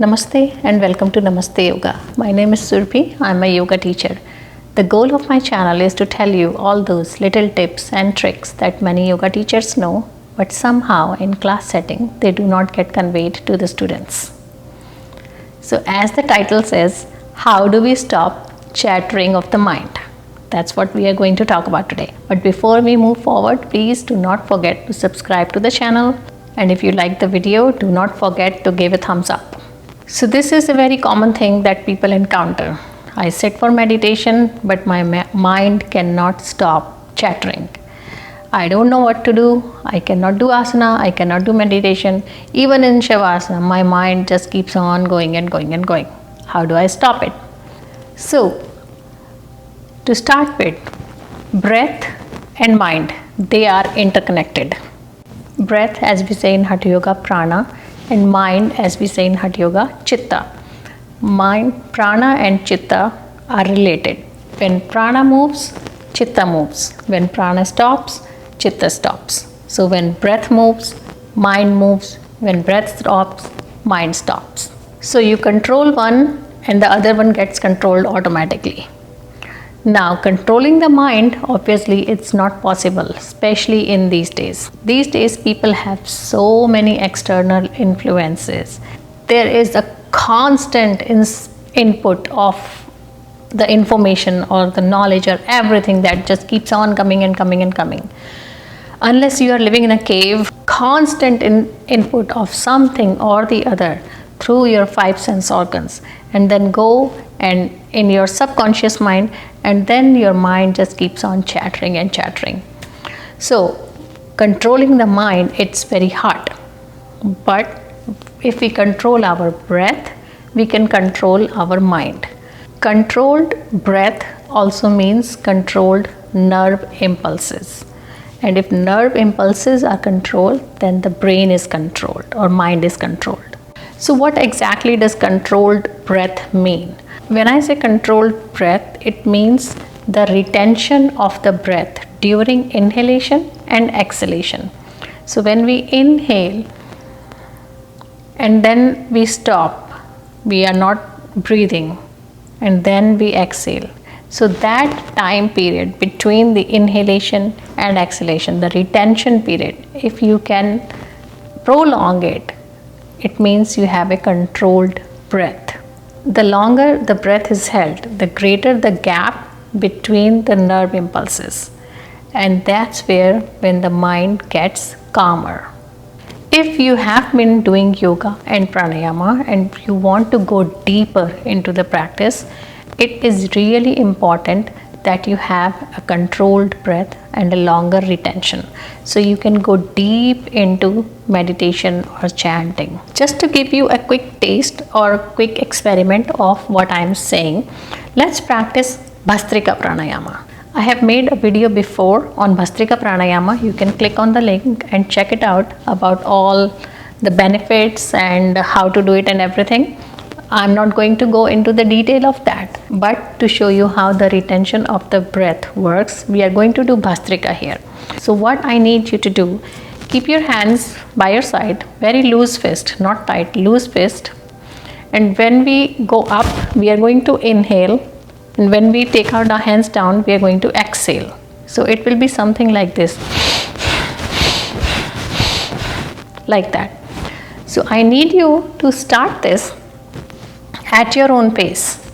Namaste and welcome to Namaste Yoga. My name is Surpi. I'm a yoga teacher. The goal of my channel is to tell you all those little tips and tricks that many yoga teachers know, but somehow in class setting they do not get conveyed to the students. So as the title says, how do we stop chattering of the mind? That's what we are going to talk about today. But before we move forward, please do not forget to subscribe to the channel, and if you like the video, do not forget to give a thumbs up. So this is a very common thing that people encounter. I sit for meditation, but my mind cannot stop chattering. I don't know what to do. I cannot do asana. I cannot do meditation. Even in Shavasana, my mind just keeps on going and going and going. How do I stop it? So, to start with, breath and mind, they are interconnected. Breath, as we say in Hatha Yoga, prana, and mind, as we say in Hatha Yoga, chitta. Mind, prana and chitta are related. When prana moves, chitta moves. When prana stops, chitta stops. So when breath moves, mind moves. When breath stops, mind stops. So you control one and the other one gets controlled automatically. Now, controlling the mind, obviously it's not possible, especially in these days. These days people have so many external influences. There is a constant input of the information or the knowledge or everything that just keeps on coming and coming and coming. Unless you are living in a cave, constant input of something or the other through your five sense organs, and then go and in your subconscious mind, and then your mind just keeps on chattering and chattering. So controlling the mind, it's very hard, but if we control our breath, we can control our mind. Controlled breath also means controlled nerve impulses, and if nerve impulses are controlled, then the brain is controlled or mind is controlled. So what exactly does controlled breath mean? When I say controlled breath, it means the retention of the breath during inhalation and exhalation. So when we inhale and then we stop, we are not breathing, and then we exhale. So that time period between the inhalation and exhalation, the retention period, if you can prolong it, it means you have a controlled breath. The longer the breath is held, the greater the gap between the nerve impulses. And that's where when the mind gets calmer. If you have been doing yoga and pranayama and you want to go deeper into the practice, it is really important that you have a controlled breath and a longer retention, so you can go deep into meditation or chanting. Just to give you a quick taste or quick experiment of what I am saying, let's practice Bhastrika Pranayama. I have made a video before on Bhastrika Pranayama. You can click on the link and check it out about all the benefits and how to do it and everything. I'm not going to go into the detail of that, but to show you how the retention of the breath works, we are going to do Bhastrika here. So what I need you to do, keep your hands by your side, very loose fist, not tight, loose fist. And when we go up, we are going to inhale. And when we take our hands down, we are going to exhale. So it will be something like this, like that. So I need you to start this at your own pace.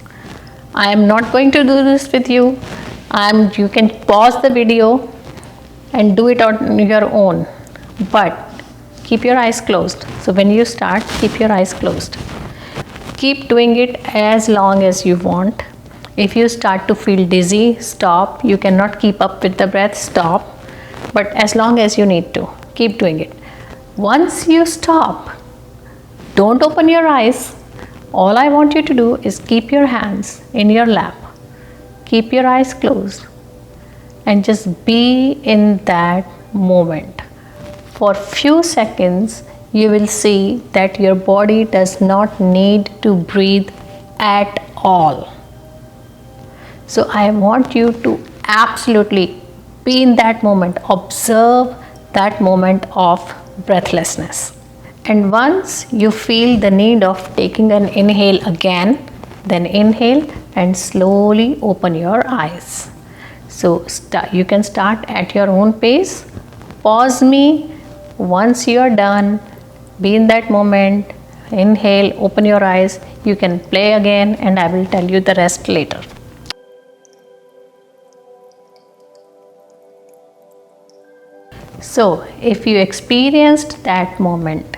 I am not going to do this with you. You can pause the video and do it on your own, but keep your eyes closed. So when you start, keep your eyes closed. Keep doing it as long as you want. If you start to feel dizzy, stop. You cannot keep up with the breath, stop. But as long as you need to, keep doing it. Once you stop, don't open your eyes. All I want you to do is keep your hands in your lap, keep your eyes closed, and just be in that moment. For few seconds, you will see that your body does not need to breathe at all. So I want you to absolutely be in that moment, observe that moment of breathlessness. And once you feel the need of taking an inhale again, then inhale and slowly open your eyes. So you can start at your own pace. Pause me once you are done. Be in that moment. Inhale, open your eyes. You can play again and I will tell you the rest later. So if you experienced that moment,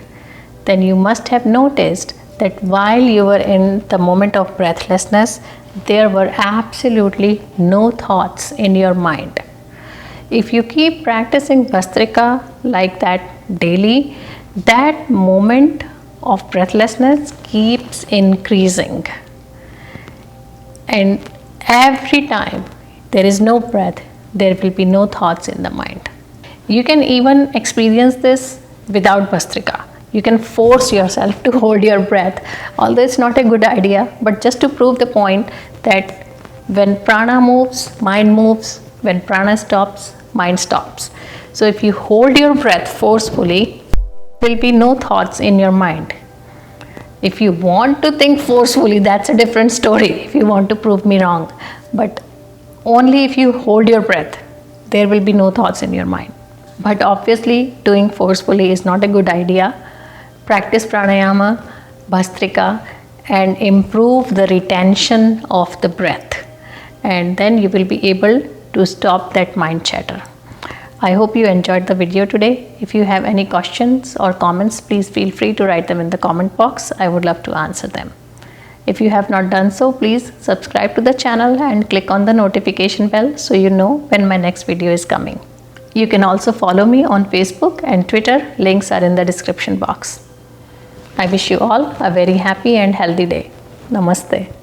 then you must have noticed that while you were in the moment of breathlessness, there were absolutely no thoughts in your mind. If you keep practicing Bhastrika like that daily, that moment of breathlessness keeps increasing. And every time there is no breath, there will be no thoughts in the mind. You can even experience this without Bhastrika. You can force yourself to hold your breath, although it's not a good idea, but just to prove the point that when prana moves, mind moves, when prana stops, mind stops. So if you hold your breath forcefully, there will be no thoughts in your mind. If you want to think forcefully, that's a different story, if you want to prove me wrong. But only if you hold your breath, there will be no thoughts in your mind. But obviously, doing forcefully is not a good idea. Practice pranayama, Bhastrika, and improve the retention of the breath. And then you will be able to stop that mind chatter. I hope you enjoyed the video today. If you have any questions or comments, please feel free to write them in the comment box. I would love to answer them. If you have not done so, please subscribe to the channel and click on the notification bell so you know when my next video is coming. You can also follow me on Facebook and Twitter. Links are in the description box. I wish you all a very happy and healthy day. Namaste.